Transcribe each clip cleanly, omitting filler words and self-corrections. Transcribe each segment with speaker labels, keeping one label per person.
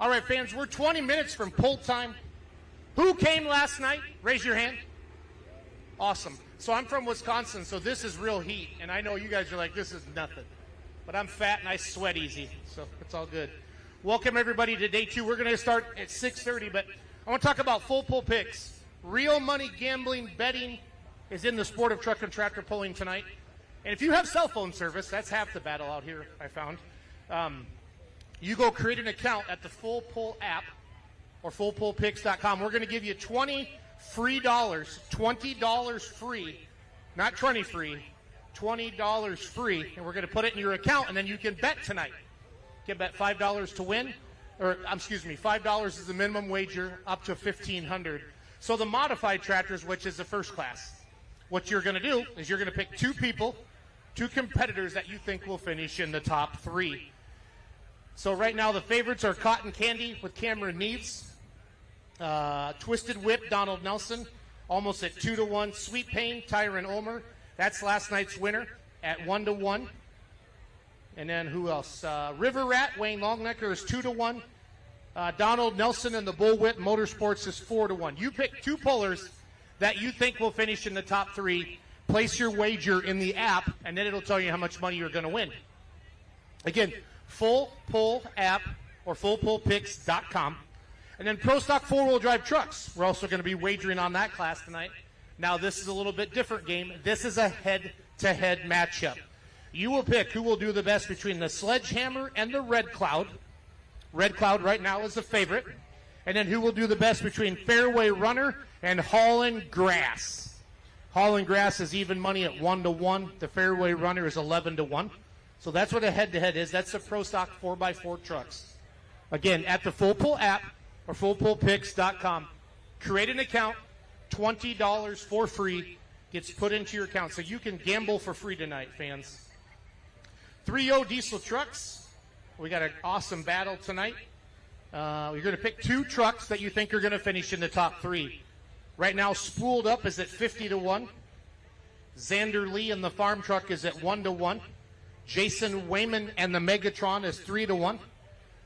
Speaker 1: All right, fans, we're 20 minutes from pull time. Who came last night? Raise your hand. Awesome. So I'm from Wisconsin, so this is real heat. And I know you guys are like, this is nothing. But I'm fat and I sweat easy, so it's all good. Welcome, everybody, to day 2. We're going to start at 6:30, but I want to talk about full pull picks. Real money gambling, betting is in the sport of truck and tractor pulling tonight. And if you have cell phone service, that's half the battle out here, I found. You go create an account at the Full Pull app or fullpullpicks.com. We're going to give you $20 free, $20 free, not 20 free, $20 free, and we're going to put it in your account, and then you can bet tonight. You can bet $5 to win, or excuse me, $5 is the minimum wager, up to $1,500. So the modified tractors, which is the first class, what you're going to do is you're going to pick 2 people, 2 competitors that you think will finish in the top 3. So right now the favorites are Cotton Candy with Cameron Neaves, Twisted Whip, Donald Nelson, almost at 2-1. Sweet Pain, Tyron Ulmer, that's last night's winner at 1-1. And then who else? River Rat, Wayne Longnecker is 2-1. Donald Nelson and the Bullwhip Motorsports is 4-1. You pick 2 pullers that you think will finish in the top 3. Place your wager in the app, and then it'll tell you how much money you're going to win. Again, Full Pull app or fullpullpicks.com. And then Pro Stock 4-wheel drive trucks. We're also going to be wagering on that class tonight. Now, this is a little bit different game. This is a head-to-head matchup. You will pick who will do the best between the Sledgehammer and the Red Cloud. Red Cloud right now is the favorite. And then who will do the best between Fairway Runner and Haulin' Grass. Haulin' Grass is even money at 1-1. The Fairway Runner is 11-1. So that's what a head-to-head is. That's the Pro Stock 4x4 trucks. Again, at the Full Pull app or fullpullpicks.com. Create an account, $20 for free gets put into your account. So you can gamble for free tonight, fans. 3.0 diesel trucks. We got an awesome battle tonight. You're going to pick 2 trucks that you think are going to finish in the top 3. Right now, Spooled Up is at 50-1. Xander Lee and the farm truck is at 1-1. Jason Wayman and the Megatron is 3-1.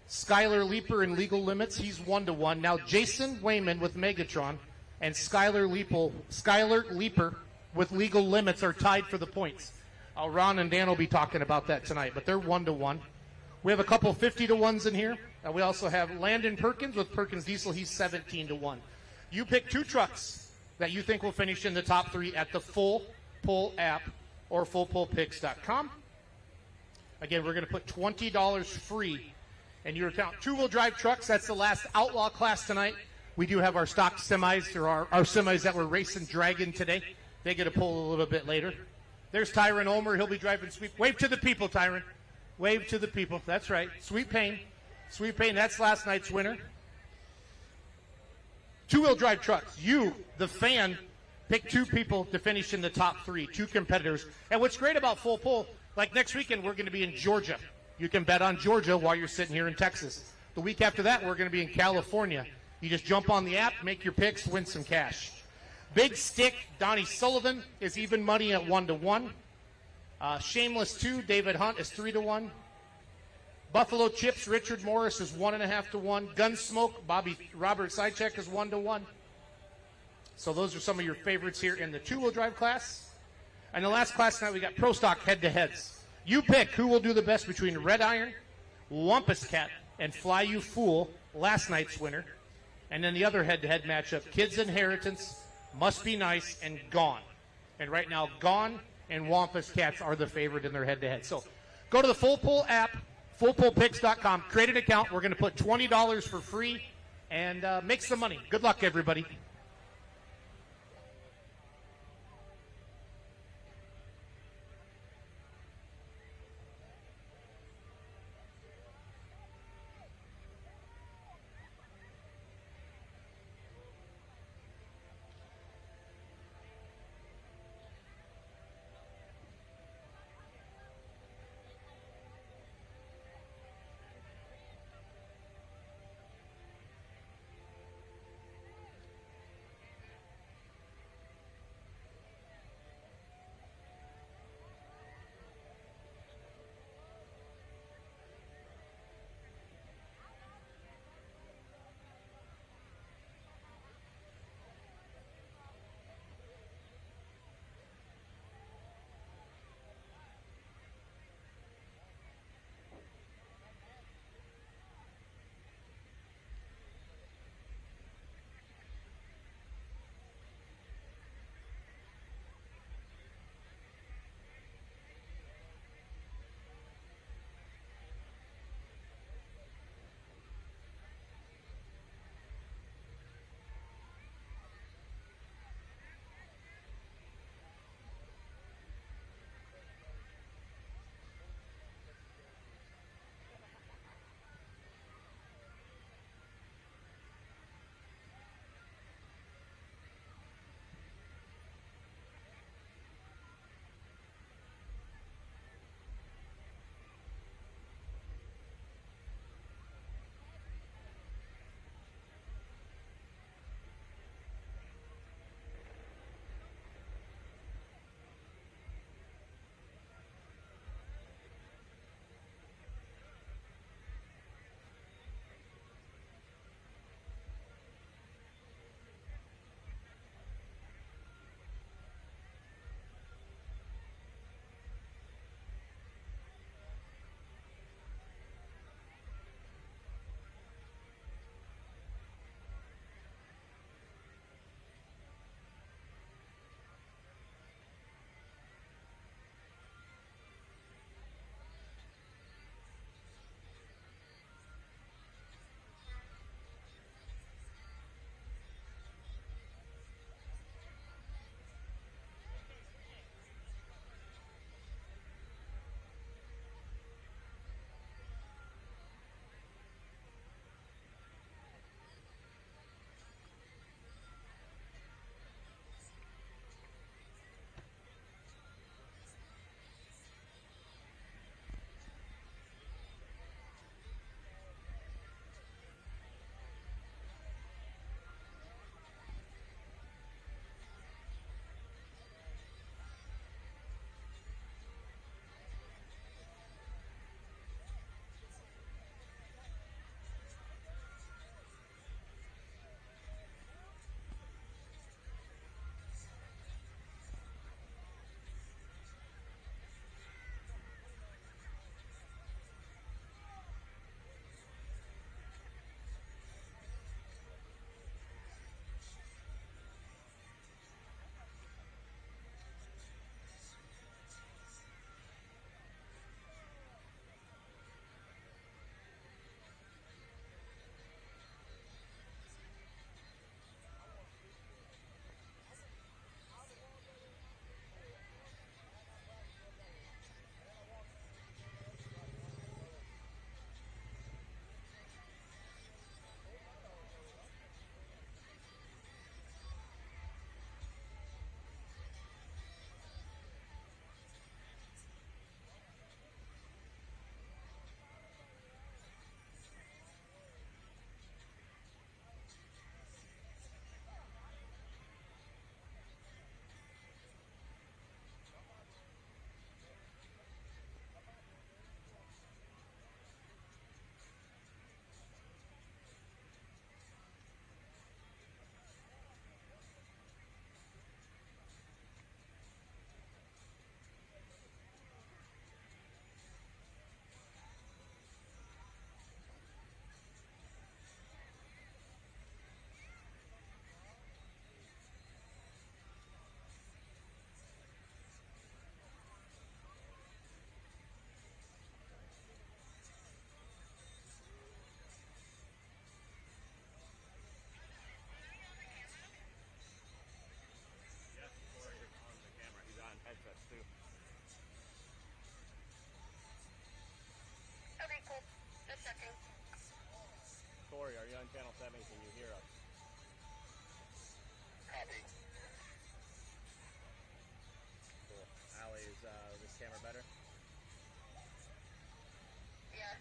Speaker 1: Skylar Leaper and Legal Limits, he's 1-1. Now Jason Wayman with Megatron and Skylar Leaper with Legal Limits are tied for the points. Ron and Dan will be talking about that tonight, but they're 1-1. We have a couple 50-1s in here. We also have Landon Perkins with Perkins Diesel, he's 17-1. You pick 2 trucks that you think will finish in the top 3 at the Full Pull app or fullpullpicks.com. Again, we're going to put $20 free in your account. 2-wheel drive trucks, that's the last outlaw class tonight. We do have our stock semis, or our semis that were racing Draggin today. They get a pull a little bit later. There's Tyron Ulmer. He'll be driving Sweet. Wave to the people, Tyron. Wave to the people. That's right. Sweet Pain. Sweet Pain, that's last night's winner. 2-wheel drive trucks. You, the fan, pick 2 people to finish in the top 3, 2 competitors. And what's great about Full Pull, like next weekend, we're going to be in Georgia. You can bet on Georgia while you're sitting here in Texas. The week after that, we're going to be in California. You just jump on the app, make your picks, win some cash. Big Stick, Donnie Sullivan is even money at 1-1. Shameless 2, David Hunt is 3-1. Buffalo Chips, Richard Morris is 1.5-1. Gunsmoke, Robert Sychek is 1-1. So those are some of your favorites here in the 2-wheel drive class. And the last class tonight, we got Pro Stock head-to-heads. You pick who will do the best between Red Iron, Wampus Cat, and Fly You Fool, last night's winner. And then the other head-to-head matchup, Kids Inheritance, Must Be Nice, and Gone. And right now, Gone and Wampus Cats are the favorite in their head-to-head. So go to the Full Pull app, fullpullpicks.com, create an account. We're going to put $20 for free and make some money. Good luck, everybody.
Speaker 2: Corey, are you on channel 7? Can you hear us?
Speaker 3: Copy.
Speaker 2: Cool. Allie, is this camera better?
Speaker 3: Yes.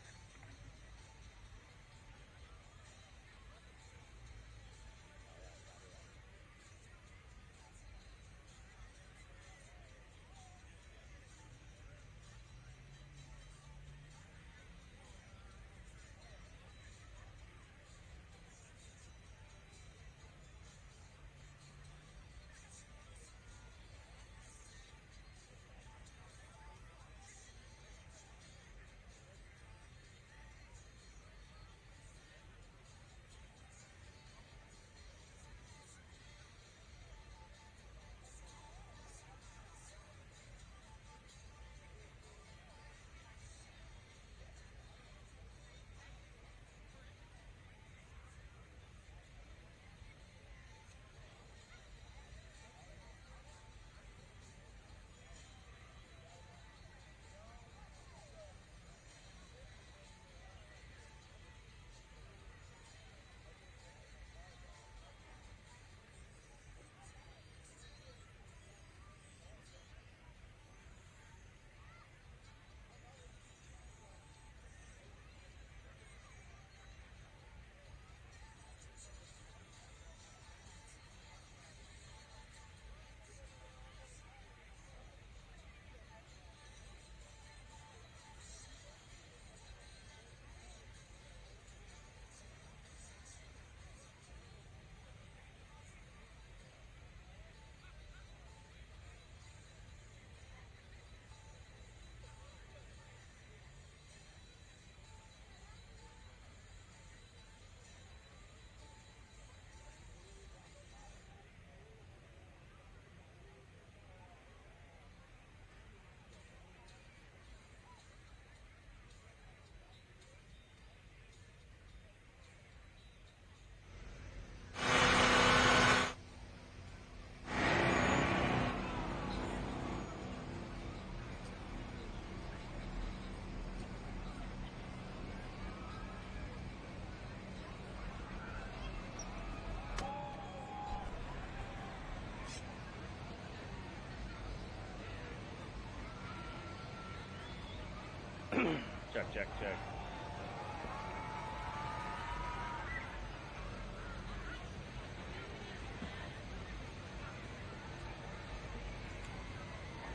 Speaker 2: Check.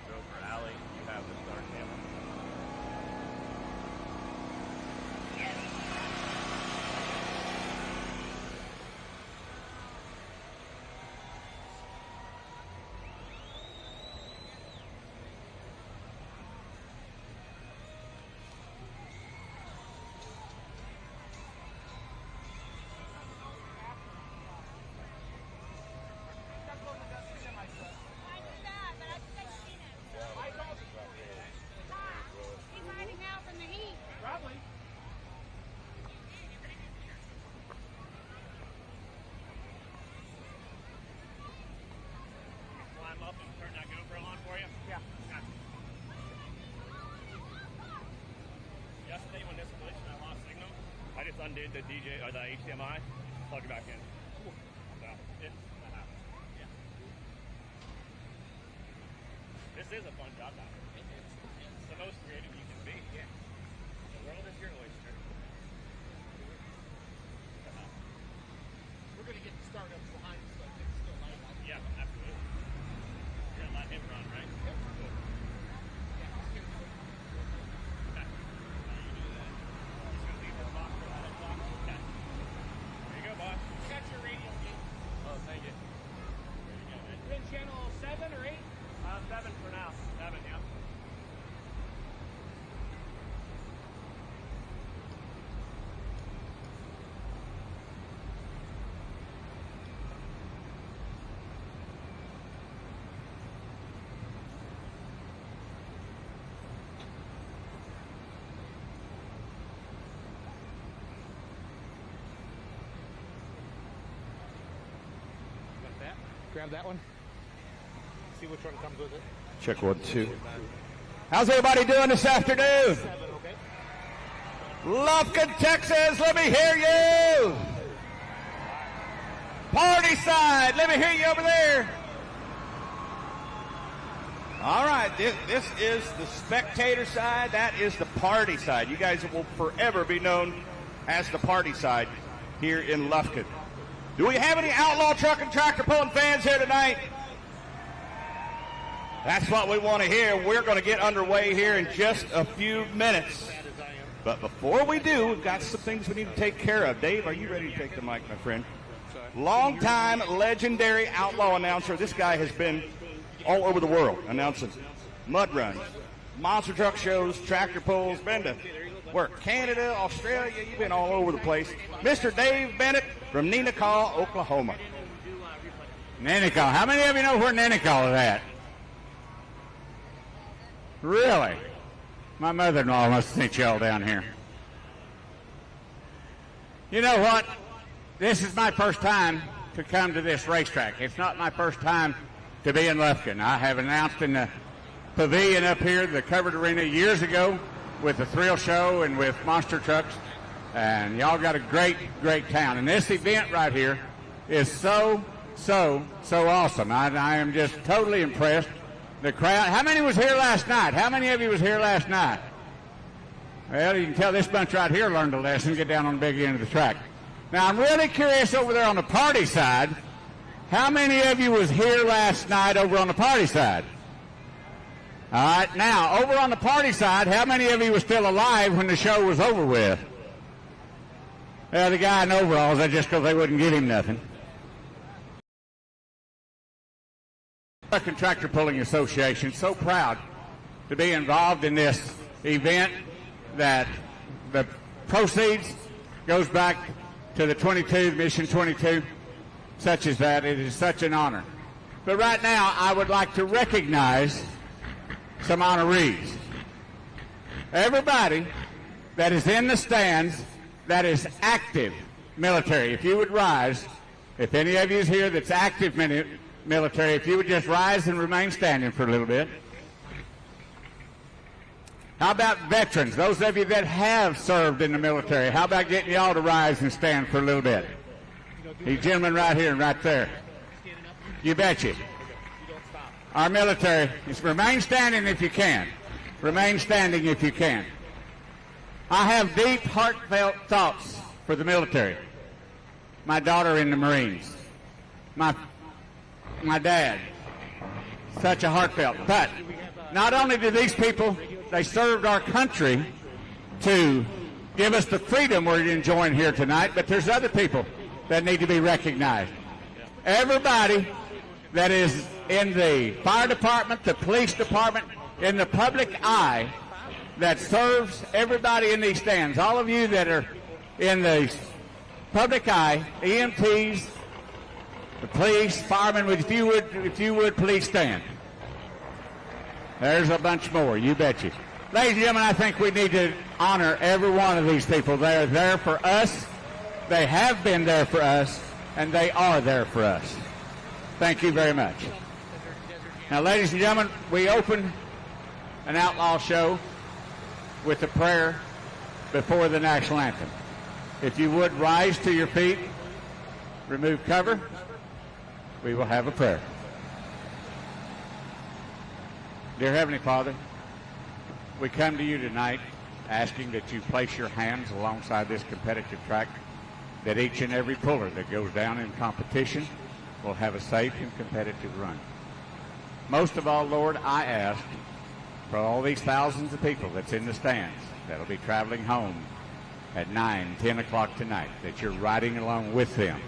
Speaker 2: Go for Allie. You have the start camera. Up and turn that GoPro on for you?
Speaker 1: Yeah.
Speaker 2: Yesterday when this glitched and I lost signal, I just undid the DJ or the HDMI, plugged it back in. So that happened. Yeah. This is a fun job now. It's the most creative you can be. Yeah. The world is your oyster.
Speaker 1: We're going to get the startups behind us, so it's still light.
Speaker 2: Yeah, absolutely. You're going to let him run, right? Yep. Cool.
Speaker 1: Yeah, just get it.
Speaker 2: Okay. Now you do that. Just going to leave this box for that box. Okay. There you go, boss.
Speaker 1: You got your radio gate.
Speaker 2: Oh, thank you. There you go, man.
Speaker 1: You're in channel 7 or 8?
Speaker 2: 7 for now. 7, yeah.
Speaker 1: Grab that one. See which one comes with it.
Speaker 4: Check 1, 2. How's everybody doing this afternoon?
Speaker 1: 7, okay.
Speaker 3: Lufkin, Texas, let me hear you. Party side, let me hear you over there. All right, this is the spectator side. That is the party side. You guys will forever be known as the party side here in Lufkin. Do we have any outlaw truck and tractor pulling fans here tonight? That's what we want to hear. We're going to get underway here in just a few minutes. But before we do, we've got some things we need to take care of. Dave, are you ready to take the mic, my friend? Long-time legendary outlaw announcer. This guy has been all over the world announcing mud runs, monster truck shows, tractor pulls, been to work Canada, Australia, you've been all over the place. Mr. Dave Bennett from Nenekal, Oklahoma.
Speaker 4: Nenekal. How many of you know where Nenekal is at? Really? My mother-in-law must have sent you all down here. You know what? This is my first time to come to this racetrack. It's not my first time to be in Lufkin. I have announced in the pavilion up here, the covered arena, years ago with the thrill show and with monster trucks. And y'all got a great, great town. And this event right here is so awesome. I am just totally impressed. The crowd. How many was here last night? How many of you was here last night? Well, you can tell this bunch right here learned a lesson, get down on the big end of the track. Now, I'm really curious over there on the party side, how many of you was here last night over on the party side? All right, now, over on the party side, how many of you were still alive when the show was over with? Well, the guy in overalls, that's just because they wouldn't give him nothing. Truck and Tractor Pulling Association, so proud to be involved in this event that the proceeds goes back to the 22, Mission 22, such as that. It is such an honor. But right now, I would like to recognize some honorees. Everybody that is in the stands that is active military, if you would rise, if any of you is here that's active military, if you would just rise and remain standing for a little bit. How about veterans, those of you that have served in the military? How about getting y'all to rise and stand for a little bit? These gentlemen right here and right there. You betcha. Our military, just remain standing if you can. Remain standing if you can. I have deep, heartfelt thoughts for the military. My daughter in the Marines. My dad. Such a heartfelt. But not only do these people, they served our country to give us the freedom we're enjoying here tonight, but there's other people that need to be recognized. Everybody that is in the fire department, the police department, in the public eye that serves everybody in these stands, all of you that are in the public eye, EMTs, the police, firemen, if you would, please stand. There's a bunch more, you betcha. Ladies and gentlemen, I think we need to honor every one of these people. They are there for us. They have been there for us, and they are there for us. Thank you very much. Now, ladies and gentlemen, we open an outlaw show with a prayer before the national anthem. If you would rise to your feet, remove cover, we will have a prayer. Dear Heavenly Father, we come to you tonight asking that you place your hands alongside this competitive track, that each and every puller that goes down in competition will have a safe and competitive run. Most of all, Lord, I ask for all these thousands of people that's in the stands that'll be traveling home at 9, 10 o'clock tonight, that you're riding along with them,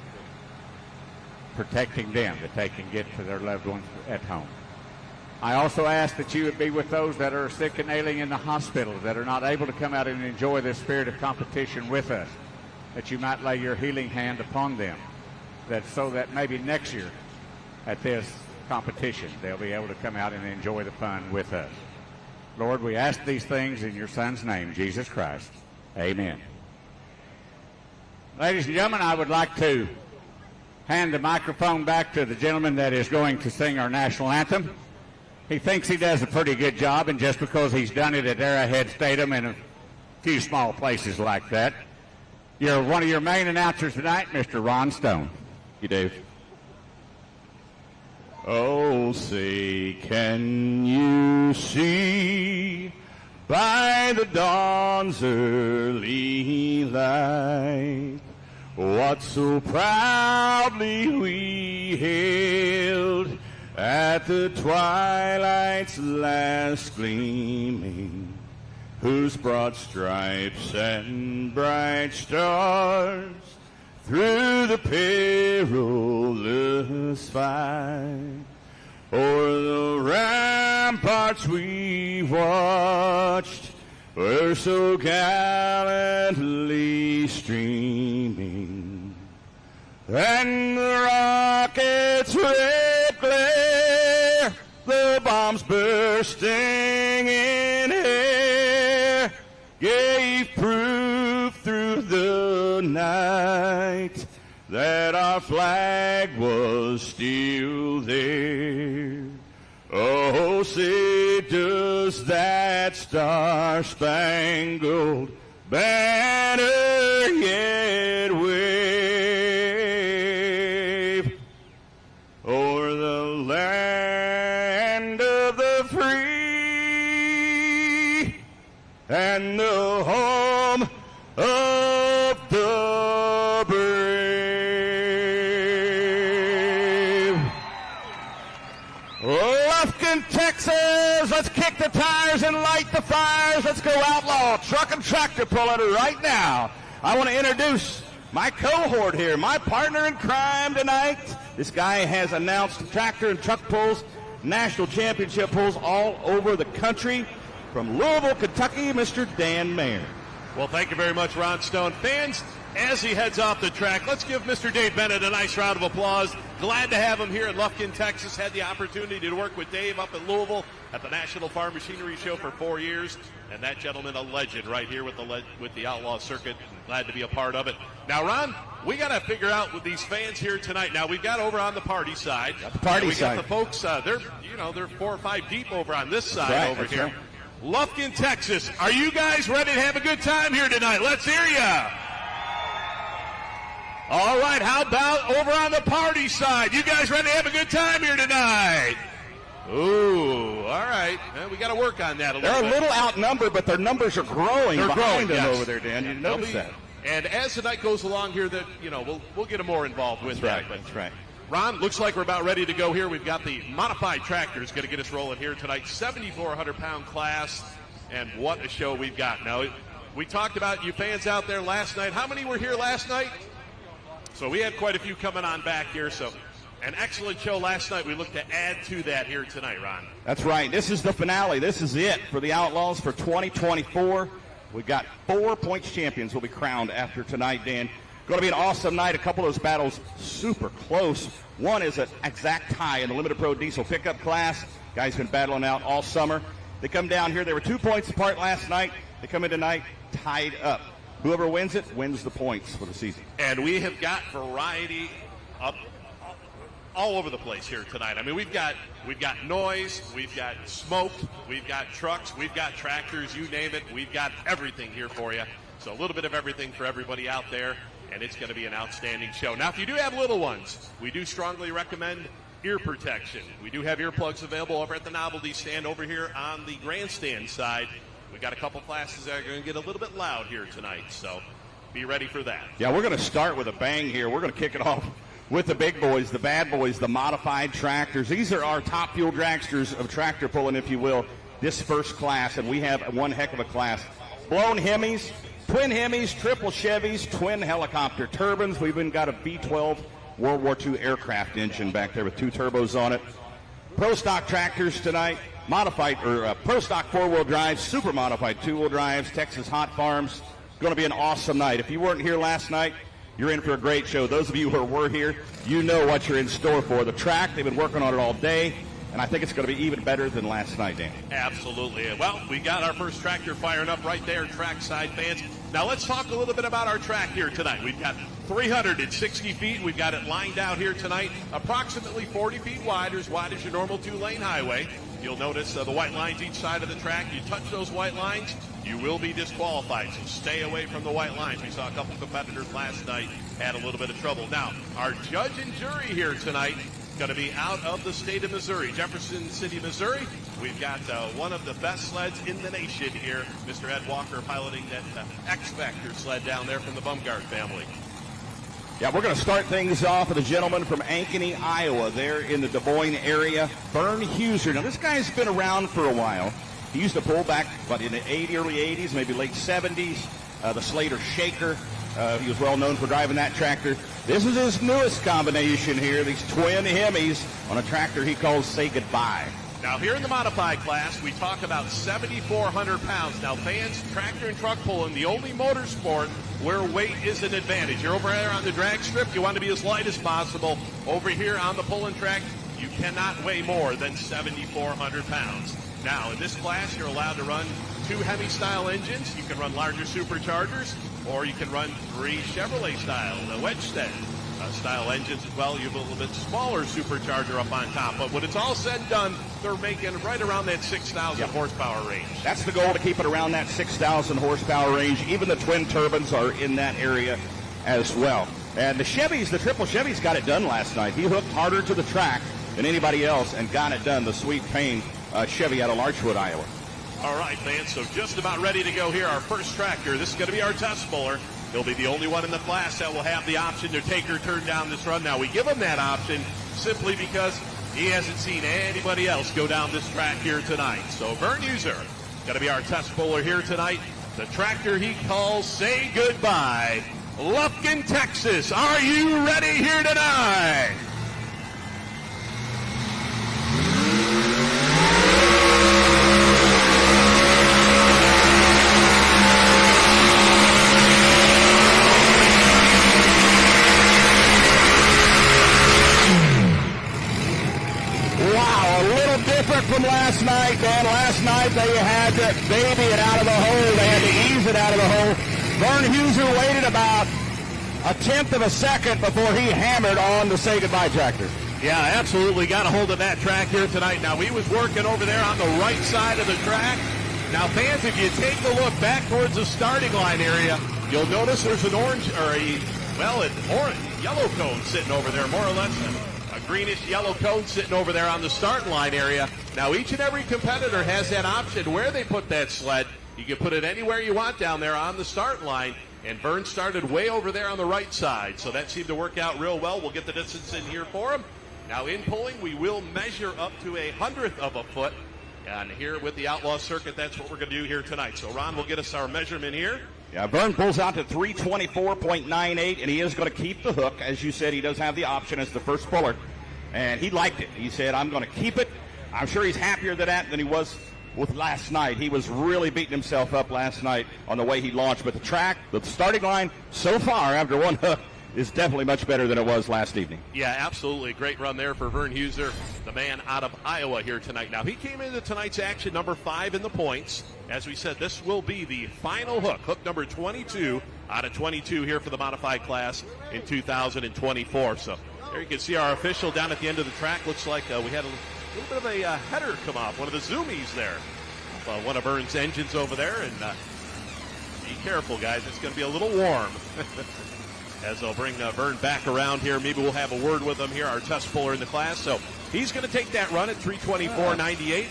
Speaker 4: protecting them, that they can get to their loved ones at home. I also ask that you would be with those that are sick and ailing in the hospital, that are not able to come out and enjoy the spirit of competition with us, that you might lay your healing hand upon them, that so that maybe next year at this competition they'll be able to come out and enjoy the fun with us. Lord, we ask these things in your Son's name, Jesus Christ. Amen. Ladies and gentlemen, I would like to hand the microphone back to the gentleman that is going to sing our national anthem. He thinks he does a pretty good job, and just because he's done it at Arrowhead Stadium and few small places like that. You're one of your main announcers tonight, Mr. Ron Stone.
Speaker 3: You, Dave. Oh, say, can you see by the dawn's early light what so proudly we hailed at the twilight's last gleaming, whose broad stripes and bright stars through the perilous fight o'er the ramparts we watched were so gallantly streaming, and the rockets' red glare, the bombs bursting in air, gave proof through the night that our flag was still there. Oh, say, does that star-spangled banner yet wave o'er the land of the free and the home of the brave? Lufkin, Texas, let's kick the tires and light the fires. Let's go outlaw truck and tractor pulling right now. I want to introduce my cohort here, my partner in crime tonight. This guy has announced tractor and truck pulls, national championship pulls all over the country. From Louisville, Kentucky, Mr. Dan Mayer.
Speaker 5: Well, thank you very much, Ron Stone. Fans, as he heads off the track, let's give Mr. Dave Bennett a nice round of applause. Glad to have him here in Lufkin, Texas. Had the opportunity to work with Dave up in Louisville at the National Farm Machinery Show for 4 years. And that gentleman, a legend right here with the Outlaw Circuit. Glad to be a part of it. Now, Ron, we got to figure out with these fans here tonight. Now, we've got over on the party side.
Speaker 3: Got the party side.
Speaker 5: We got the folks, they're 4 or 5 deep over on this side over here.
Speaker 3: Right.
Speaker 5: Lufkin, Texas. Are you guys ready to have a good time here tonight? Let's hear ya. All right, how about over on the party side? You guys ready to have a good time here tonight? Ooh, all right. Well, we got to work on that a little bit.
Speaker 3: They're a little outnumbered, but their numbers are growing.
Speaker 5: They're growing,
Speaker 3: them
Speaker 5: yes.
Speaker 3: over there, Dan. You notice that?
Speaker 5: And as the night goes along here, that we'll get them more involved with that.
Speaker 3: That's right.
Speaker 5: Ron, looks like we're about ready to go here. We've got the modified tractors going to get us rolling here tonight. 7,400-pound class, and what a show we've got. Now, we talked about you fans out there last night. How many were here last night? So we had quite a few coming on back here. So an excellent show last night. We look to add to that here tonight, Ron.
Speaker 3: That's right. This is the finale. This is it for the Outlaws for 2024. We've got 4 points champions will be crowned after tonight, Dan. Going to be an awesome night. A couple of those battles super close. One is an exact tie in the Limited Pro Diesel pickup class. Guys been battling out all summer. They come down here. They were 2 points apart last night. They come in tonight tied up. Whoever wins it wins the points for the season.
Speaker 5: And we have got variety up all over the place here tonight. I mean, we've got noise, we've got smoke, we've got trucks, we've got tractors, you name it. We've got everything here for you. So a little bit of everything for everybody out there, and it's going to be an outstanding show. Now, if you do have little ones, we do strongly recommend ear protection. We do have earplugs available over at the novelty stand over here on the grandstand side. We got a couple classes that are going to get a little bit loud here tonight, so be ready for that.
Speaker 3: Yeah, we're going to start with a bang here. We're going to kick it off with the big boys, the bad boys, the modified tractors. These are our top fuel dragsters of tractor pulling, if you will, this first class, and we have one heck of a class. Blown Hemis, twin Hemis, triple Chevys, twin helicopter turbines. We've even got a V-12 World War II aircraft engine back there with 2 turbos on it. Pro stock tractors tonight. Modified pro stock 4-wheel drives, super modified 2-wheel drives, Texas hot farms. Going to be an awesome night. If you weren't here last night, you're in for a great show. Those of you who were here, you know what you're in store for. The track, they've been working on it all day, and I think it's going to be even better than last night, Dan.
Speaker 5: Absolutely. Well, we got our first tractor firing up right there, trackside fans. Now let's talk a little bit about our track here tonight. We've got 360 feet. We've got it lined out here tonight, approximately 40 feet wide, or as wide as your normal 2-lane highway. You'll notice the white lines each side of the track. You touch those white lines, you will be disqualified. So stay away from the white lines. We saw a couple competitors last night had a little bit of trouble. Now, our judge and jury here tonight going to be out of the state of Missouri, Jefferson City, Missouri. We've got one of the best sleds in the nation here, Mr. Ed Walker, piloting that X-Factor sled down there from the Bumgard family.
Speaker 3: Yeah, we're going to start things off with a gentleman from Ankeny, Iowa, there in the Des Moines area, Vern Huser. Now, this guy's been around for a while. He used to pull back, in the early 80s, maybe late 70s, the Slater Shaker. He was well known for driving that tractor. This is his newest combination here, these twin Hemis on a tractor he calls Say Goodbye.
Speaker 5: Now, here in the modified class, we talk about 7,400 pounds. Now, fans, tractor and truck pulling, the only motorsport where weight is an advantage. You're over there on the drag strip, you want to be as light as possible. Over here on the pulling track, you cannot weigh more than 7,400 pounds. Now, in this class, you're allowed to run 2 Hemi-style engines. You can run larger superchargers, or you can run 3 Chevrolet-style, the Wedgestead style engines as well. You have a little bit smaller supercharger up on top. But when it's all said and done, they're making right around that 6,000 horsepower range.
Speaker 3: That's the goal, to keep it around that 6,000 horsepower range. Even the twin turbines are in that area as well. And the Chevys, the triple Chevys got it done last night. He hooked harder to the track than anybody else and got it done, the Sweet Pain Chevy out of Larchwood, Iowa.
Speaker 5: All right, fans, so just about ready to go here. Our first tractor. This is going to be our test puller. He'll be the only one in the class that will have the option to take or turn down this run. Now, we give him that option simply because he hasn't seen anybody else go down this track here tonight. So Vern Huser going to be our test puller here tonight. The tractor he calls Say Goodbye. Lufkin, Texas. Are you ready here tonight?
Speaker 3: From last night, Dan. Last night they had to baby it out of the hole. They had to ease it out of the hole. Vern Huser waited about a tenth of a second before he hammered on the Say Goodbye tractor.
Speaker 5: Yeah, absolutely. Got a hold of that track here tonight. Now, he was working over there on the right side of the track. Now, fans, if you take a look back towards the starting line area, you'll notice there's an orange, or an yellow cone sitting over there, more or less. A greenish yellow cone sitting over there on the starting line area. Now, each and every competitor has that option where they put that sled. You can put it anywhere you want down there on the starting line. And Vern started way over there on the right side, so that seemed to work out real well. We'll get the distance in here for him. Now, in pulling, we will measure up to 1/100 of a foot. And here with the Outlaw Circuit, that's what we're going to do here tonight. So Ron will get us our measurement here.
Speaker 3: Yeah, Vern pulls out to 324.98, and he is going to keep the hook. As you said, he does have the option as the first puller. And he liked it. He said, I'm going to keep it. I'm sure he's happier than that than he was with last night. He was really beating himself up last night on the way he launched. But the track, the starting line, so far after one hook, is definitely much better than it was last evening.
Speaker 5: Yeah, absolutely. Great run there for Vern Huser, the man out of Iowa here tonight. Now, he came into tonight's action number 5 in the points. As we said, this will be the final hook, hook number 22 out of 22 here for the modified class in 2024. So there you can see our official down at the end of the track. Looks like we had a little bit of a header come off, one of the zoomies there. One of Vern's engines over there. And be careful, guys. It's going to be a little warm. As they'll bring Vern back around here. Maybe we'll have a word with him here, our test puller in the class. So he's going to take that run at 324.98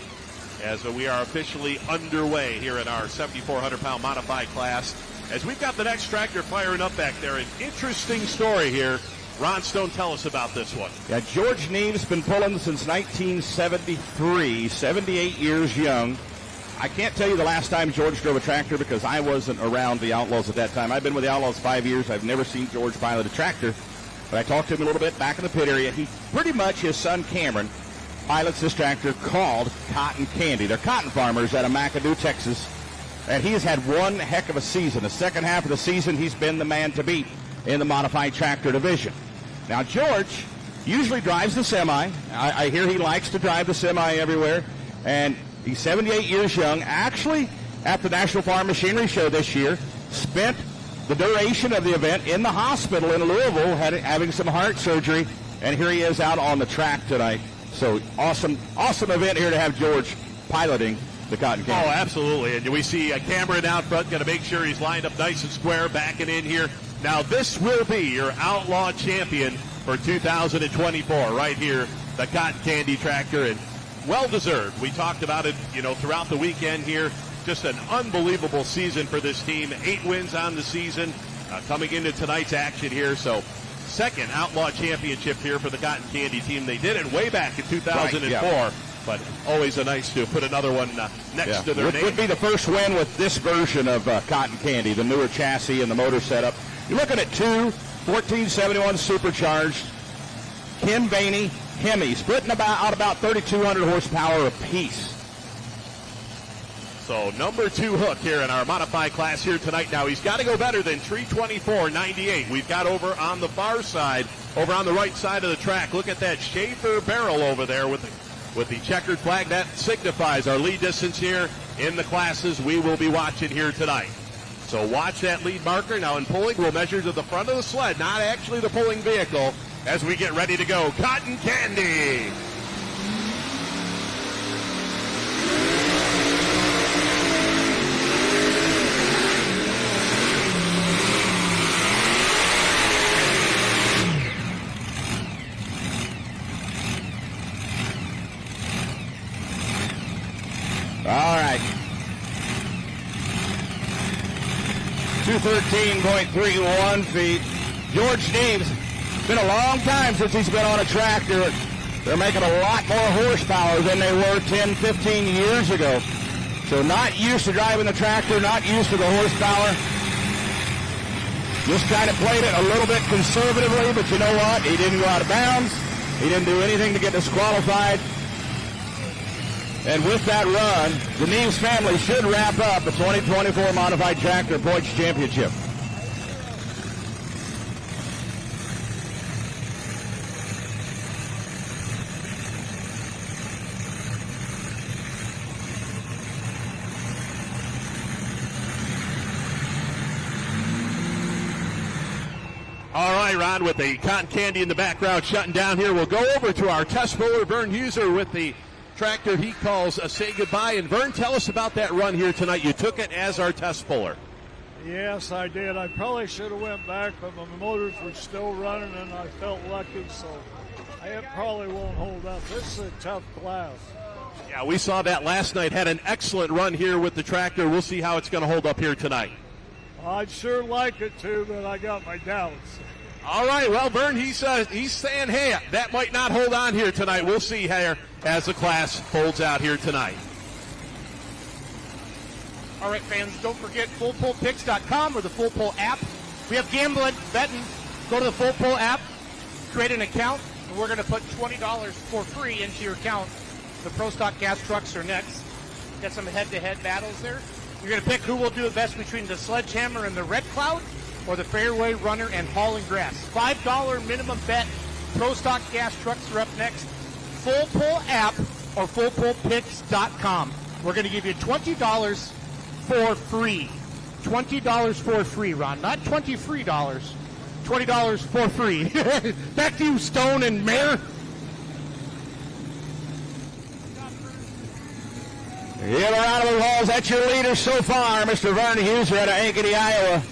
Speaker 5: as we are officially underway here in our 7,400-pound modified class. As we've got the next tractor firing up back there, an interesting story here. Ron Stone, tell us about this one.
Speaker 3: Yeah, George Neaves been pulling since 1973, 78 years young. I can't tell you the last time George drove a tractor because I wasn't around the Outlaws at that time. I've been with the Outlaws 5 years. I've never seen George pilot a tractor, but I talked to him a little bit back in the pit area. He pretty much, his son Cameron, pilots this tractor called Cotton Candy. They're cotton farmers out of McAdoo, Texas, and he has had one heck of a season. The second half of the season, he's been the man to beat in the modified tractor division. Now, George usually drives the semi. I hear he likes to drive the semi everywhere, and he's 78 years young. Actually, at the National Farm Machinery Show this year, spent the duration of the event in the hospital in Louisville having some heart surgery, and here he is out on the track tonight. So awesome event here to have George piloting the Cotton Candy.
Speaker 5: Oh, absolutely. And we see Cameron out front, going to make sure he's lined up nice and square, backing in here. Now, this will be your Outlaw champion for 2024 right here, the Cotton Candy tractor, and well-deserved. We talked about it, throughout the weekend here. Just an unbelievable season for this team. 8 wins on the season coming into tonight's action here. So, second Outlaw championship here for the Cotton Candy team. They did it way back in 2004, but always nice to put another one next to their name.
Speaker 3: Would be the first win with this version of Cotton Candy, the newer chassis and the motor setup. You're looking at 2 1471 supercharged Ken Vaney Hemi, splitting about 3,200 horsepower apiece.
Speaker 5: So number 2 hook here in our modified class here tonight. Now he's got to go better than 324.98. We've got over on the far side, over on the right side of the track. Look at that Schaefer barrel over there with the checkered flag. That signifies our lead distance here in the classes we will be watching here tonight. So watch that lead marker. Now in pulling, we'll measure to the front of the sled, not actually the pulling vehicle, as we get ready to go. Cotton Candy!
Speaker 3: All right. 213.31 feet. George Neaves, been a long time since he's been on a tractor. They're making a lot more horsepower than they were 10, 15 years ago. So not used to driving the tractor, not used to the horsepower. Just kind of played it a little bit conservatively, but you know what? He didn't go out of bounds. He didn't do anything to get disqualified. And with that run, the Neaves family should wrap up the 2024 Modified Tractor Points Championship.
Speaker 5: All right, Ron, with the Cotton Candy in the background shutting down here, we'll go over to our test puller, Vern Huser, with the tractor he calls a Say Goodbye. And Vern, tell us about that run here tonight. You took it as our test puller.
Speaker 6: Yes, I did. I probably should have went back, but my motors were still running, and I felt lucky, so it probably won't hold up. This is a tough class.
Speaker 5: Yeah, we saw that last night. Had an excellent run here with the tractor. We'll see how it's going to hold up here tonight.
Speaker 6: I'd sure like it to, but I got my doubts.
Speaker 5: All right, well, Vern, he's saying, hey, that might not hold on here tonight. We'll see here as the class folds out here tonight.
Speaker 1: All right, fans, don't forget fullpullpicks.com or the Full Pull app. We have gambling, betting. Go to the Full Pull app, create an account, and we're going to put $20 for free into your account. The Pro Stock gas trucks are next. Got some head-to-head battles there. You're going to pick who will do it best between the Sledgehammer and the Red Cloud, or the Fairway Runner and Hauling Grass. $5 minimum bet. Pro Stock gas trucks are up next. Full Pull app or fullpullpicks.com. We're going to give you $20 for free. $20 for free, Ron. Not $20 free dollars. $20 for free. Back to you, Stone and Mayor.
Speaker 3: Give a round of applause. That's your leader so far, Mr. Vern Huser out of Ankeny, Iowa.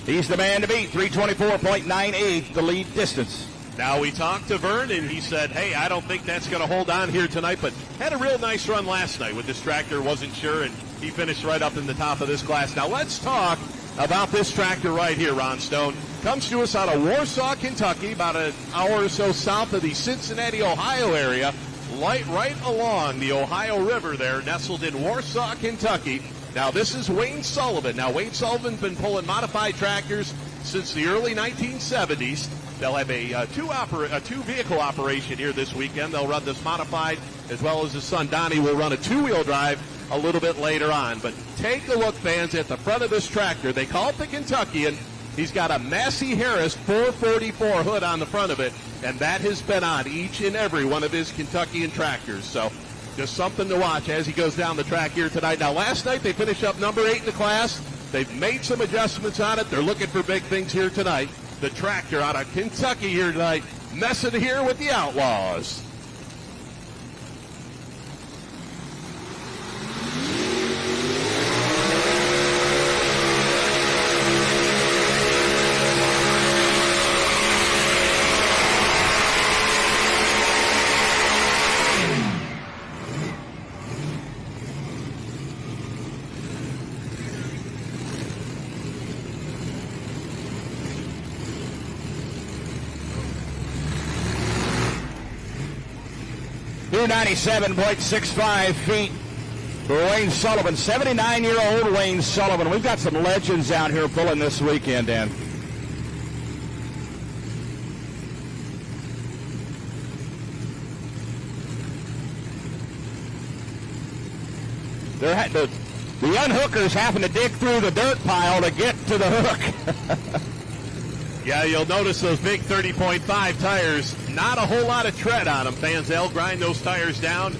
Speaker 3: He's the man to beat, 324.98, the lead distance.
Speaker 5: Now we talked to Vern, and he said, hey, I don't think that's going to hold on here tonight, but had a real nice run last night with this tractor, wasn't sure, and he finished right up in the top of this class. Now let's talk about this tractor right here, Ron Stone. Comes to us out of Warsaw, Kentucky, about an hour or so south of the Cincinnati, Ohio area, right along the Ohio River there, nestled in Warsaw, Kentucky. Now, this is Wayne Sullivan. Now, Wayne Sullivan's been pulling modified tractors since the early 1970s. They'll have a two-vehicle operation here this weekend. They'll run this modified, as well as his son Donnie will run a two-wheel drive a little bit later on. But take a look, fans, at the front of this tractor. They call it the Kentuckian. He's got a Massey Harris 444 hood on the front of it, and that has been on each and every one of his Kentuckian tractors. So just something to watch as he goes down the track here tonight. Now, last night they finished up number 8 in the class. They've made some adjustments on it. They're looking for big things here tonight. The tractor out of Kentucky here tonight, messing here with the Outlaws.
Speaker 3: 297.65 feet for Wayne Sullivan. 79-year-old Wayne Sullivan. We've got some legends out here pulling this weekend, Dan. The unhookers having to dig through the dirt pile to get to the hook.
Speaker 5: Yeah, you'll notice those big 30.5 tires. Not a whole lot of tread on them, fans. They'll grind those tires down.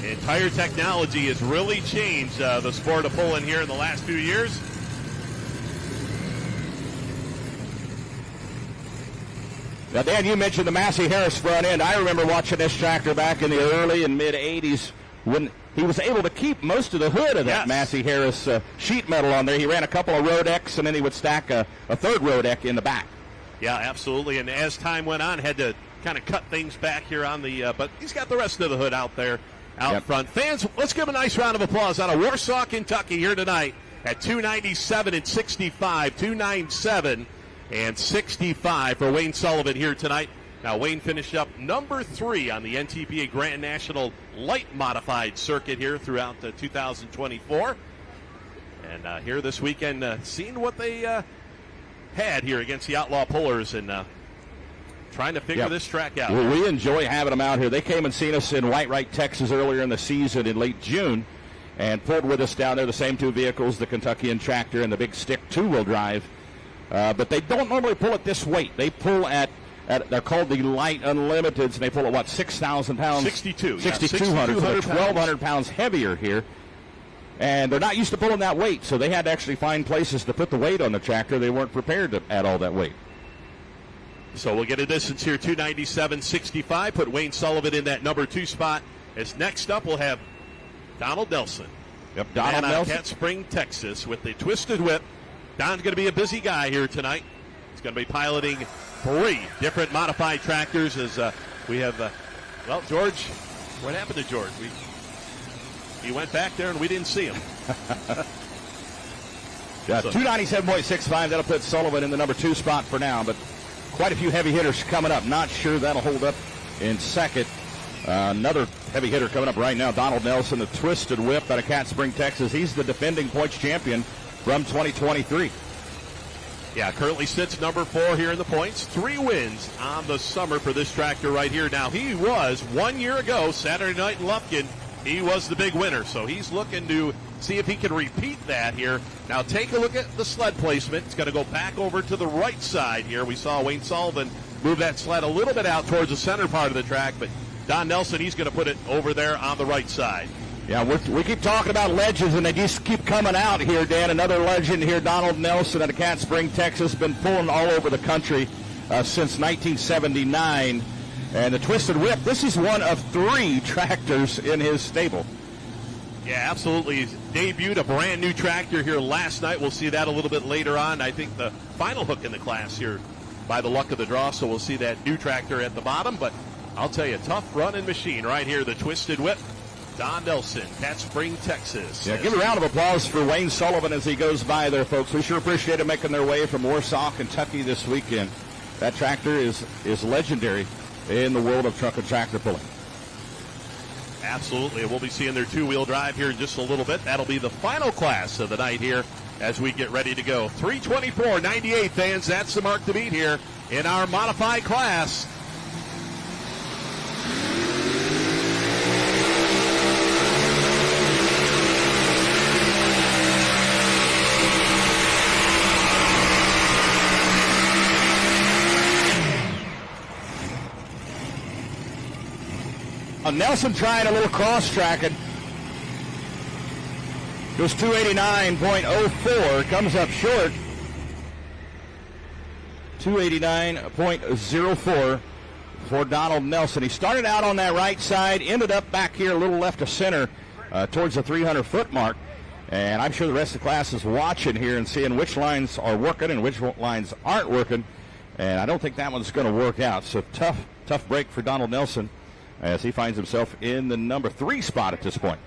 Speaker 5: And tire technology has really changed the sport of pulling here in the last few years.
Speaker 3: Now, Dan, you mentioned the Massey Harris front end. I remember watching this tractor back in the early and mid-'80s when he was able to keep most of the hood of that Massey Harris sheet metal on there. He ran a couple of Rodex, and then he would stack a third Rodex in the back.
Speaker 5: Yeah, absolutely. And as time went on, had to kind of cut things back here on the, but he's got the rest of the hood out there, out front. Fans, let's give him a nice round of applause out of Warsaw, Kentucky here tonight at 297 and 65, 297 and 65 for Wayne Sullivan here tonight. Now, Wayne finished up number 3 on the NTPA Grand National Light Modified Circuit here throughout 2024. And here this weekend, seeing what they had here against the Outlaw Pullers and trying to figure this track out.
Speaker 3: Well, we enjoy having them out here. They came and seen us in Whitewright, Texas earlier in the season in late June and pulled with us down there, the same 2 vehicles, the Kentuckian tractor and the big stick 2-wheel drive. But they don't normally pull at this weight. They pull at they're called the Light Unlimiteds, and they pull at, 6,000 pounds? 6,200, so 1,200 pounds heavier here. And they're not used to pulling that weight, so they had to actually find places to put the weight on the tractor. They weren't prepared to add all that weight.
Speaker 5: So we'll get a distance here, 297.65. Put Wayne Sullivan in that number 2 spot. As next up, we'll have Donald Nelson.
Speaker 3: Yep, Donald Nelson.
Speaker 5: Cat Spring, Texas, with the Twisted Whip. Don's going to be a busy guy here tonight. He's going to be piloting 3 different modified tractors as we have, George, what happened to George? He went back there and we didn't see him.
Speaker 3: 297.65, that'll put Sullivan in the number 2 spot for now, but quite a few heavy hitters coming up. Not sure that'll hold up in second. Another heavy hitter coming up right now, Donald Nelson, the Twisted Whip out of Cat Spring, Texas. He's the defending points champion from 2023.
Speaker 5: Yeah, currently sits number 4 here in the points. 3 wins on the summer for this tractor right here. Now, he was 1 year ago, Saturday night in Lufkin, he was the big winner. So he's looking to see if he can repeat that here. Now, take a look at the sled placement. It's going to go back over to the right side here. We saw Wayne Sullivan move that sled a little bit out towards the center part of the track, but Don Nelson, he's going to put it over there on the right side.
Speaker 3: Yeah, we keep talking about legends, and they just keep coming out here, Dan. Another legend here, Donald Nelson out of Cat Spring, Texas, been pulling all over the country since 1979. And the Twisted Whip, this is one of 3 tractors in his stable.
Speaker 5: Yeah, absolutely. He's debuted a brand new tractor here last night. We'll see that a little bit later on. I think the final hook in the class here by the luck of the draw, so we'll see that new tractor at the bottom. But I'll tell you, tough running machine right here, the Twisted Whip. Don Nelson, Cat Spring, Texas.
Speaker 3: Yeah, give a round of applause for Wayne Sullivan as he goes by there, folks. We sure appreciate him making their way from Warsaw, Kentucky this weekend. That tractor is legendary in the world of truck and tractor pulling.
Speaker 5: Absolutely. We'll be seeing their 2-wheel drive here in just a little bit. That'll be the final class of the night here as we get ready to go. 324.98, fans. That's the mark to beat here in our modified class.
Speaker 3: Nelson trying a little cross-tracking. Goes 289.04, comes up short. 289.04 for Donald Nelson. He started out on that right side, ended up back here a little left of center towards the 300-foot mark. And I'm sure the rest of the class is watching here and seeing which lines are working and which lines aren't working. And I don't think that one's going to work out. So tough break for Donald Nelson as he finds himself in the number 3 spot at this point.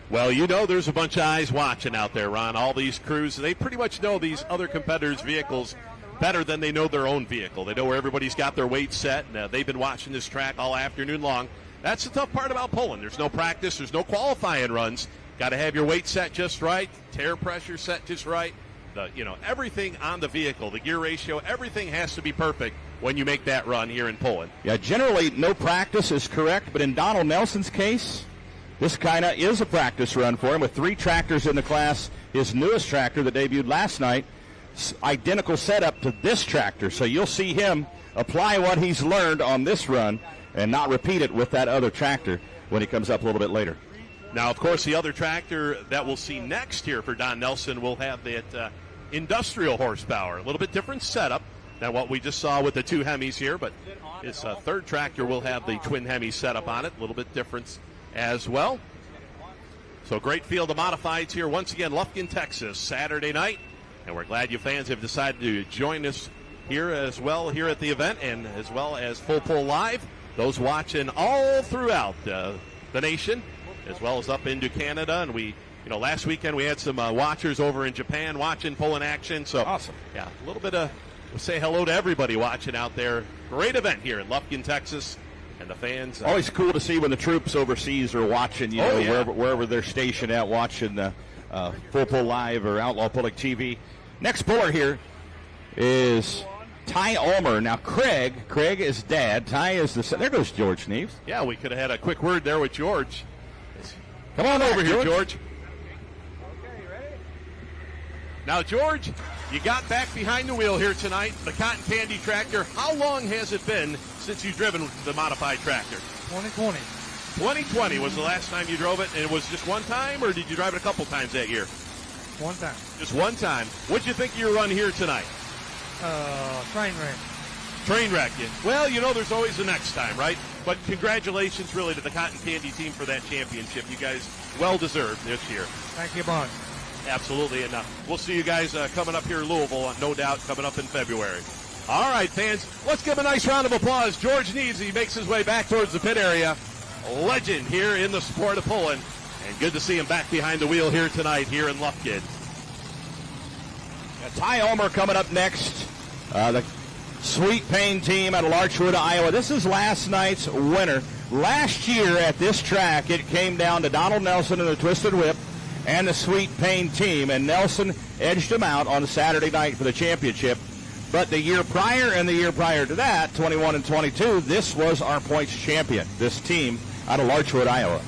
Speaker 5: Well, you know there's a bunch of eyes watching out there, Ron. All these crews, they pretty much know these other competitors' vehicles better than they know their own vehicle. They know where everybody's got their weight set, and they've been watching this track all afternoon long. That's the tough part about pulling. There's no practice. There's no qualifying runs. Got to have your weight set just right, tire pressure set just right. Everything on the vehicle, the gear ratio, everything has to be perfect when you make that run here in Pullin.
Speaker 3: Yeah, generally no practice is correct, but in Donald Nelson's case, this kind of is a practice run for him with 3 tractors in the class. His newest tractor that debuted last night, identical setup to this tractor. So you'll see him apply what he's learned on this run and not repeat it with that other tractor when he comes up a little bit later.
Speaker 5: Now, of course, the other tractor that we'll see next here for Don Nelson will have that industrial horsepower. A little bit different setup than what we just saw with the 2 Hemis here, but his third tractor will have the twin Hemi setup on it. A little bit different as well. So great field of modifieds here once again, Lufkin, Texas, Saturday night. And we're glad you fans have decided to join us here as well here at the event, and as well as Full Pull Live. Those watching all throughout the nation, as well as up into Canada. And we, last weekend we had some watchers over in Japan watching Pullin action. So
Speaker 3: awesome.
Speaker 5: Yeah, a little bit of, we'll say hello to everybody watching out there. Great event here in Lufkin, Texas. And the fans.
Speaker 3: Always cool to see when the troops overseas are watching, wherever they're stationed at, watching Full Pull Live or Outlaw Pulling TV. Next puller here is Ty Ulmer. Now, Craig is dad. Ty is the son. There goes George Neaves.
Speaker 5: Yeah, we could have had a quick word there with George.
Speaker 3: Come on
Speaker 5: over here,
Speaker 3: George.
Speaker 5: Okay, you ready? Now, George, you got back behind the wheel here tonight, the Cotton Candy tractor. How long has it been since you've driven the modified tractor?
Speaker 7: 2020.
Speaker 5: 2020 was the last time you drove it, and it was just one time, or did you drive it a couple times that year?
Speaker 7: One time.
Speaker 5: Just one time. What'd you think of your run here tonight?
Speaker 7: Train wreck.
Speaker 5: Train wreck. Well, there's always the next time, right? But congratulations, really, to the Cotton Candy team for that championship. You guys well-deserved this year.
Speaker 7: Thank you, Bond.
Speaker 5: Absolutely, and we'll see you guys coming up here in Louisville, no doubt, coming up in February. All right, fans, let's give him a nice round of applause. George Neaves, he makes his way back towards the pit area. A legend here in the sport of pulling, and good to see him back behind the wheel here tonight here in Lufkin.
Speaker 3: Ty Ulmer coming up next. The Sweet Pain team out of Larchwood, Iowa. This is last night's winner. Last year at this track, it came down to Donald Nelson and the Twisted Whip and the Sweet Pain team, and Nelson edged them out on Saturday night for the championship. But the year prior and the year prior to that, 21 and 22, this was our points champion, this team out of Larchwood, Iowa.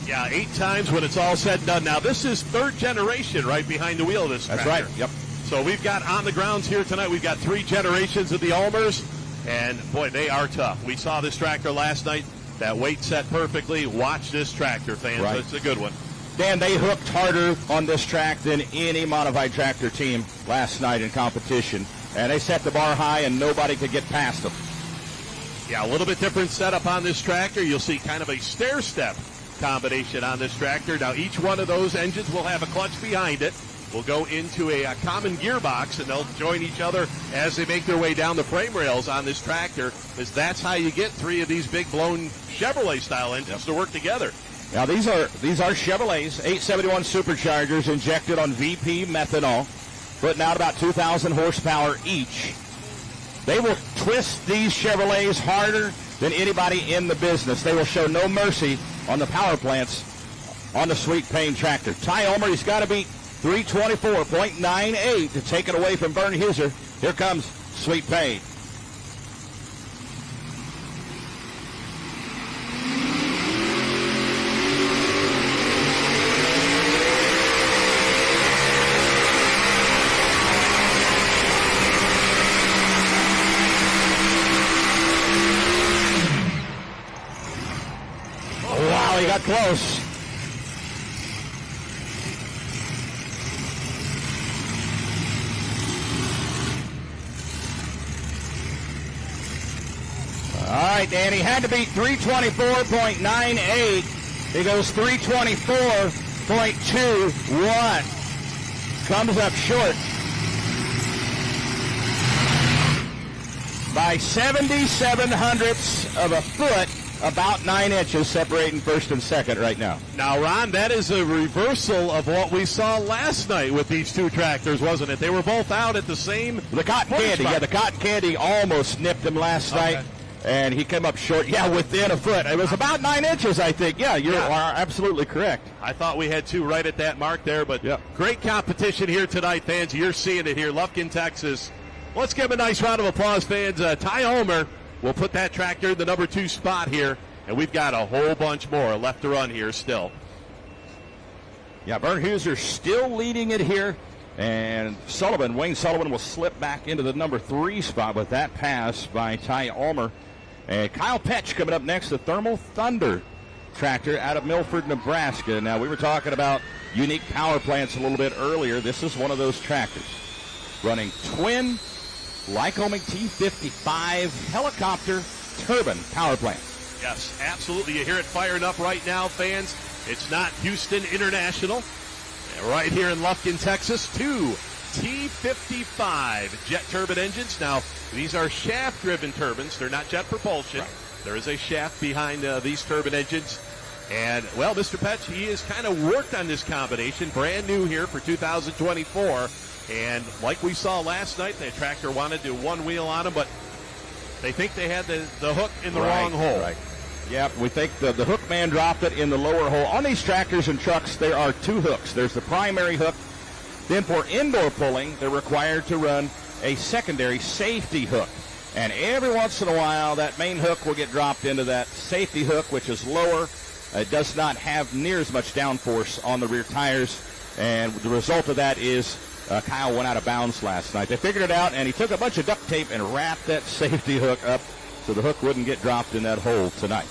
Speaker 5: Yeah, 8 times when it's all said and done. Now, this is third generation right behind the wheel of this tractor.
Speaker 3: That's right, yep.
Speaker 5: So we've got on the grounds here tonight, we've got 3 generations of the Ulmers, and boy, they are tough. We saw this tractor last night, that weight set perfectly. Watch this tractor, fans.
Speaker 3: Right.
Speaker 5: It's a good one.
Speaker 3: Dan, they hooked harder on this track than any modified tractor team last night in competition, and they set the bar high and nobody could get past them.
Speaker 5: Yeah, a little bit different setup on this tractor. You'll see kind of a stair-step combination on this tractor. Now, each one of those engines will have a clutch behind it. Will go into a common gearbox, and they'll join each other as they make their way down the frame rails on this tractor, because that's how you get 3 of these big blown Chevrolet-style engines to work together.
Speaker 3: Now, these are Chevrolets, 871 superchargers injected on VP methanol, putting out about 2,000 horsepower each. They will twist these Chevrolets harder than anybody in the business. They will show no mercy on the power plants on the Sweet Pain tractor. Ty Ulmer, he's got to beat 324.98 to take it away from Vern Huser. Here comes Sweet Pain. Oh, wow, he got close. All right, Dan, he had to beat 324.98. He goes 324.21. Comes up short by 77 hundredths of a foot about 9 inches separating first and second right now.
Speaker 5: Now, Ron, that is a reversal of what we saw last night with these two tractors, wasn't it? They were both out at the same.
Speaker 3: The cotton candy,
Speaker 5: spot.
Speaker 3: yeah, the cotton candy almost nipped him last night, and he came up short, within a foot. It was about 9 inches, I think. Yeah, you are absolutely correct.
Speaker 5: I thought we had two right at that mark there, but great competition here tonight, fans. You're seeing it here, Lufkin, Texas. Let's give him a nice round of applause, fans. Tyron Ulmer will put that tractor in the number 2 spot here, and we've got a whole bunch more left to run here still.
Speaker 3: Yeah, Vern Huser still leading it here, and Wayne Sullivan will slip back into the number 3 spot with that pass by Tyron Ulmer. And Kyle Petch coming up next, the Thermal Thunder tractor out of Milford, Nebraska. Now, we were talking about unique power plants a little bit earlier. This is one of those tractors running twin Lycoming T55 helicopter turbine power plant.
Speaker 5: Yes, absolutely. You hear it firing up right now, fans. It's not Houston International. Right here in Lufkin, Texas, 2 T55 jet turbine engines. Now, these are shaft-driven turbines. They're not jet propulsion. Right. There is a shaft behind these turbine engines. And, well, Mr. Petch, he has kind of worked on this combination, brand new here for 2024. And like we saw last night, the tractor wanted to one wheel on them, but they think they had the hook in the wrong hole.
Speaker 3: Right. Yeah, we think the hook man dropped it in the lower hole. On these tractors and trucks, there are 2 hooks. There's the primary hook. Then for indoor pulling, they're required to run a secondary safety hook. And every once in a while, that main hook will get dropped into that safety hook, which is lower. It does not have near as much downforce on the rear tires. And the result of that is Kyle went out of bounds last night. They figured it out, and he took a bunch of duct tape and wrapped that safety hook up so the hook wouldn't get dropped in that hole tonight.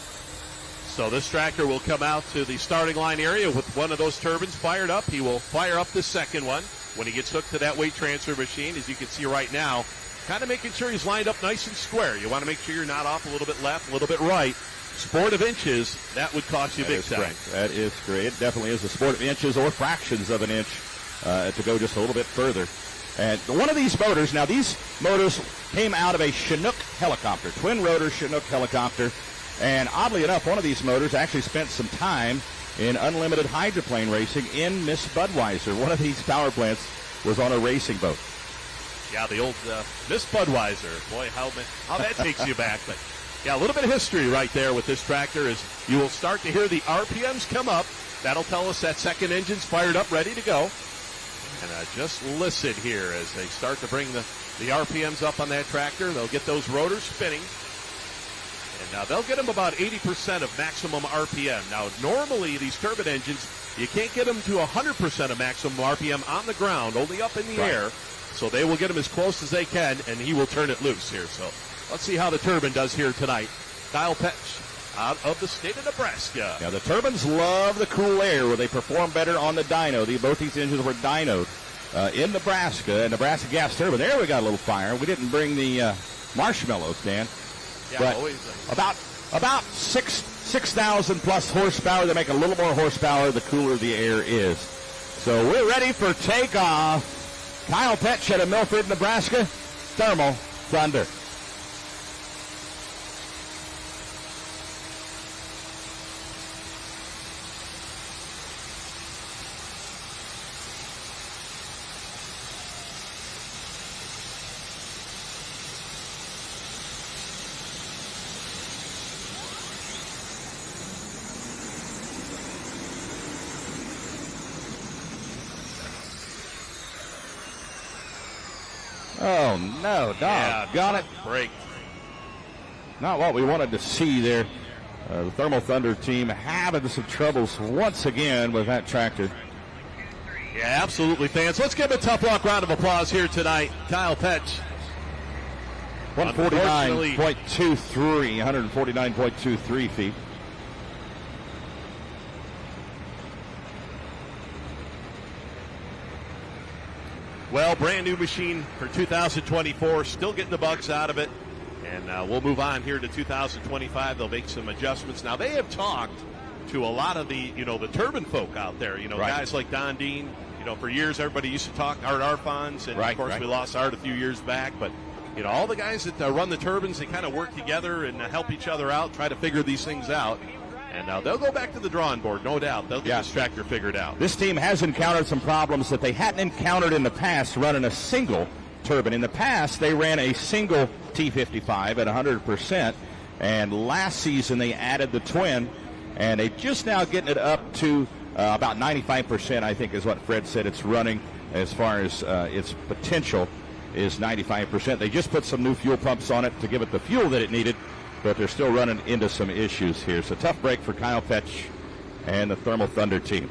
Speaker 5: So this tractor will come out to the starting line area with one of those turbines fired up. He will fire up the second one when he gets hooked to that weight transfer machine, as you can see right now. Kind of making sure he's lined up nice and square. You want to make sure you're not off a little bit left, a little bit right. Sport of inches, that would cost you big time.
Speaker 3: That is great. It definitely is a sport of inches or fractions of an inch to go just a little bit further. And one of these motors, now these motors came out of a Chinook helicopter, twin rotor Chinook helicopter. And oddly enough, one of these motors actually spent some time in unlimited hydroplane racing in Miss Budweiser. One of these power plants was on a racing boat.
Speaker 5: Yeah, the old Miss Budweiser. Boy, how that takes you back. But yeah, a little bit of history right there with this tractor is you will start to hear the RPMs come up. That'll tell us that second engine's fired up, ready to go. And just listen here as they start to bring the RPMs up on that tractor. They'll get those rotors spinning. And now they'll get them about 80% of maximum RPM. Now, normally these turbine engines, you can't get them to 100% of maximum RPM on the ground, only up in the air. So they will get them as close as they can, and he will turn it loose here. So let's see how the turbine does here tonight. Kyle Petch out of the state of Nebraska.
Speaker 3: Yeah, the turbines love the cool air where they perform better on the dyno. Both these engines were dynoed in Nebraska, Nebraska gas turbine. There we got a little fire. We didn't bring the marshmallows, Dan.
Speaker 5: Yeah,
Speaker 3: but
Speaker 5: always.
Speaker 3: About 6,000 plus horsepower. They make a little more horsepower the cooler the air is. So we're ready for takeoff. Kyle Petch out of Milford, Nebraska. Thermal Thunder. Oh, no, got it.
Speaker 5: Break.
Speaker 3: Not what we wanted to see there. The Thermal Thunder team having some troubles once again with that tractor.
Speaker 5: Yeah, absolutely, fans. Let's give a tough luck round of applause here tonight. Kyle Petch.
Speaker 3: 149.23 feet.
Speaker 5: Well, brand new machine for 2024, still getting the bugs out of it. And we'll move on here to 2025. They'll make some adjustments. Now, they have talked to a lot of the turbine folk out there. Guys like Don Dean. For years, everybody used to talk Art Arfons. And, of course, we lost Art a few years back. But all the guys that run the turbines, they kind of work together and help each other out, try to figure these things out. And now they'll go back to the drawing board, no doubt. They'll get this tractor figured out.
Speaker 3: This team has encountered some problems that they hadn't encountered in the past running a single turbine. In the past, they ran a single T55 at 100%, and last season they added the twin, and they just now getting it up to about 95%, I think is what Fred said it's running as far as its potential is 95%. They just put some new fuel pumps on it to give it the fuel that it needed, but they're still running into some issues here. So tough break for Kyle Petch and the Thermal Thunder team.